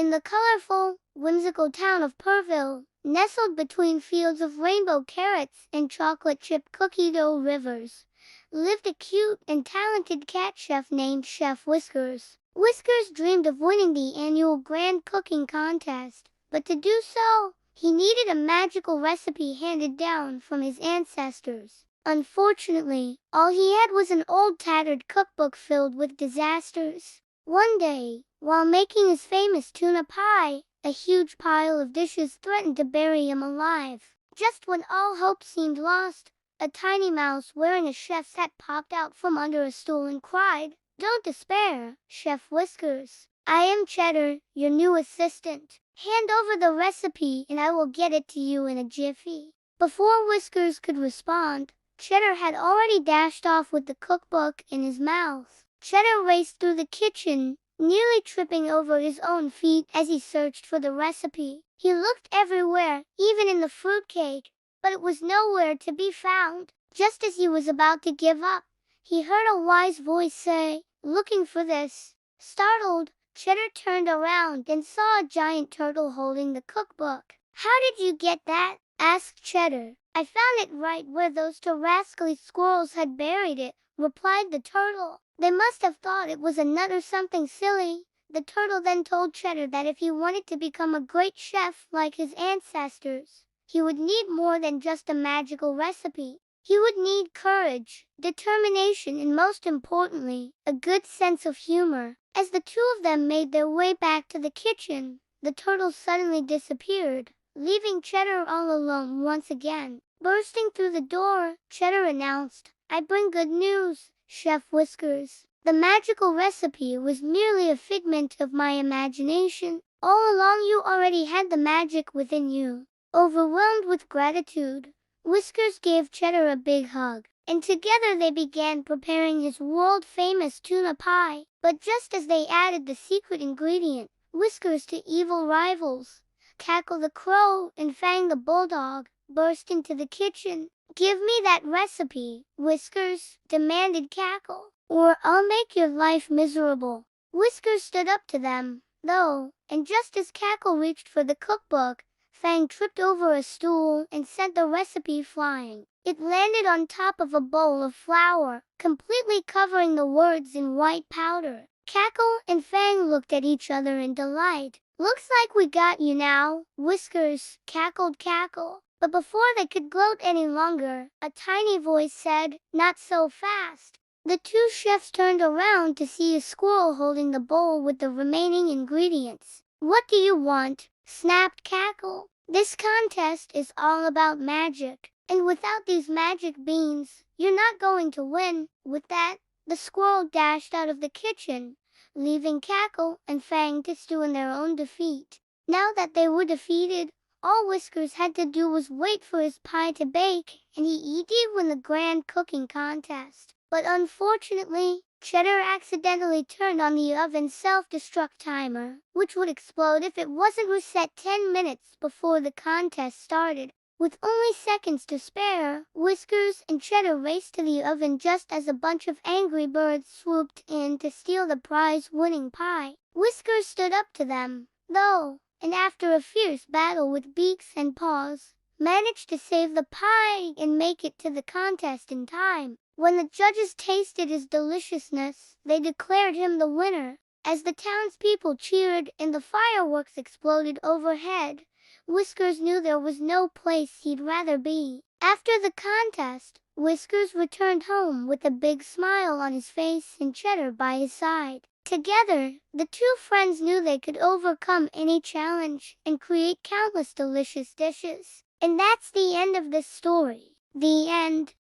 In the colorful, whimsical town of Purville, nestled between fields of rainbow carrots and chocolate chip cookie dough rivers, lived a cute and talented cat chef named Chef Whiskers. Whiskers dreamed of winning the annual grand cooking contest, but to do so, he needed a magical recipe handed down from his ancestors. Unfortunately, all he had was an old tattered cookbook filled with disasters. One day, while making his famous tuna pie, a huge pile of dishes threatened to bury him alive. Just when all hope seemed lost, a tiny mouse wearing a chef's hat popped out from under a stool and cried, "Don't despair, Chef Whiskers. I am Cheddar, your new assistant. Hand over the recipe and I will get it to you in a jiffy." Before Whiskers could respond, Cheddar had already dashed off with the cookbook in his mouth. Cheddar raced through the kitchen, nearly tripping over his own feet as he searched for the recipe. He looked everywhere, even in the fruitcake, but it was nowhere to be found. Just as he was about to give up, he heard a wise voice say, "Looking for this." Startled, Cheddar turned around and saw a giant turtle holding the cookbook. "How did you get that?" asked Cheddar. "I found it right where those two rascally squirrels had buried it," replied the turtle. "They must have thought it was a nut or something silly." The turtle then told Cheddar that if he wanted to become a great chef like his ancestors, he would need more than just a magical recipe. He would need courage, determination, and most importantly, a good sense of humor. As the two of them made their way back to the kitchen, the turtle suddenly disappeared, leaving Cheddar all alone once again. Bursting through the door, Cheddar announced, "I bring good news, Chef Whiskers. The magical recipe was merely a figment of my imagination. All along you already had the magic within you." Overwhelmed with gratitude, Whiskers gave Cheddar a big hug, and together they began preparing his world-famous tuna pie. But just as they added the secret ingredient, Whiskers' two evil rivals, Cackle the crow and Fang the bulldog, burst into the kitchen. "Give me that recipe, Whiskers," demanded Cackle, "or I'll make your life miserable." Whiskers stood up to them, though, and just as Cackle reached for the cookbook, Fang tripped over a stool and sent the recipe flying. It landed on top of a bowl of flour, completely covering the words in white powder. Cackle and Fang looked at each other in delight. "Looks like we got you now, Whiskers," cackled Cackle. But before they could gloat any longer, a tiny voice said, "Not so fast." The two chefs turned around to see a squirrel holding the bowl with the remaining ingredients. "What do you want?" snapped Cackle. "This contest is all about magic, and without these magic beans, you're not going to win." With that, the squirrel dashed out of the kitchen, leaving Cackle and Fang to stew in their own defeat. Now that they were defeated, all Whiskers had to do was wait for his pie to bake, and he did win the grand cooking contest. But unfortunately, Cheddar accidentally turned on the oven's self-destruct timer, which would explode if it wasn't reset 10 minutes before the contest started. With only seconds to spare, Whiskers and Cheddar raced to the oven just as a bunch of angry birds swooped in to steal the prize-winning pie. Whiskers stood up to them, though, and after a fierce battle with beaks and paws, managed to save the pie and make it to the contest in time. When the judges tasted his deliciousness, they declared him the winner. As the townspeople cheered and the fireworks exploded overhead, Whiskers knew there was no place he'd rather be. After the contest, Whiskers returned home with a big smile on his face and Cheddar by his side. Together, the two friends knew they could overcome any challenge and create countless delicious dishes. And that's the end of this story. The end.